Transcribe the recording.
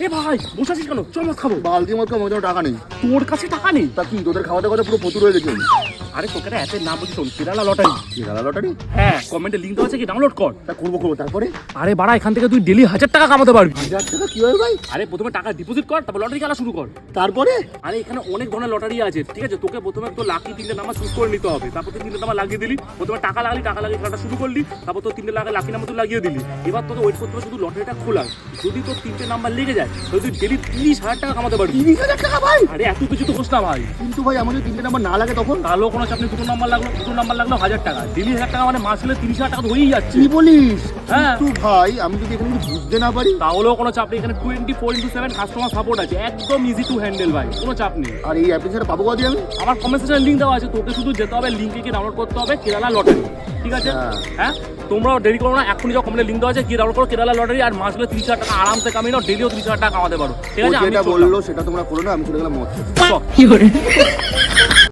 এ ভাই বসে আছিস কেন? চল মদ খাবো। বালতি মত আমার জন্য টাকা নেই। তোর কাছে টাকা নেই? তা কি তোদের খাওয়াতে খাওয়াতে পুরো ফতুর হয়ে গেছে? আরে তোকে অ্যাপের নাম বলছি, শোন, কেরালা লটারি। কেরালা লটারি? হ্যাঁ, কমেন্টে লিঙ্ক দেওয়া আছে, কি ডাউনলোড কর। তা করবো তারপরে? আরে বাড়া, এখান থেকে তুই ডেলি 1000 টাকা কামাতে পারবি। 1000 টাকা কিভাবে ভাই? আরে প্রথমে টাকা ডিপোজিট কর, তারপর লটারি খেলা শুরু কর। তারপরে? আরে এখানে অনেক ধরনের লটারি আছে, ঠিক আছে? তোকে প্রথমে তো লাকি 3টে নাম্বার চুজ করে নিতে হবে, তারপর তুই 3টে নাম্বার লাগিয়ে দিলি। প্রথমে টাকা লাগিয়ে খেলাটা শুরু করলি, তারপর তো 3টে লাকি নাম্বার তুই লাগিয়ে দিলি। এবার তোকে ওয়েট করতে হবে শুধু লটারিটা খোলার। যদি তোর 3টে নাম্বার লেগে যায় তাহলে তুই ডেলি 30,000 টাকা কামাতে পারবি। 30,000 টাকা ভাই? আরে এত কিছু তো হোস না ভাই। কিন্তু ভাই আমার যদি 3টে নাম্বার না লাগে তখন? তাহলেও কোনো চাপ নেই, দুটো নাম্বার লাগলো 1000 টাকা, ডেলি 1000 টাকা মানে মাস হলে 30,000 টাকা তো হয়েই যাচ্ছে। কি বলিস? হ্যাঁ। কিন্তু ভাই আমি যদি এখানে কিছু বুঝতে না পারি? তাহলেও কোনো চাপ নেই, এখানে 24/7 কাস্টমার সাপোর্ট আছে, একদম ইজি টু হ্যান্ডেল ভাই, কোনো চাপ নেই। আর এই অ্যাপ্লিকেশনটা পাবো কোথায় আমি? আমার কমেন্ট লিঙ্ক দেওয়া আছে, তোকে শুধু যেতে হবে, লিঙ্কে গিয়ে ডাউনলোড করতে হবে কেরালা লটারি, ঠিক আছে? হ্যাঁ, তোমরাও দেরি করো না, এখনই যাও, কমেন্টে লিঙ্ক দেওয়া আছে, গিয়ে ডাউনলোড করো কেরালা লটারি, আর মাস হলে 30,000 টাকা আরামসে কামিয়ে নাও, ডেলিও 30,000 টাকা কামাতে পারো, ঠিক আছে? যেটা বললো সেটা তোমরা করো না, আমি চলে গেলাম মদ খেতে। চল।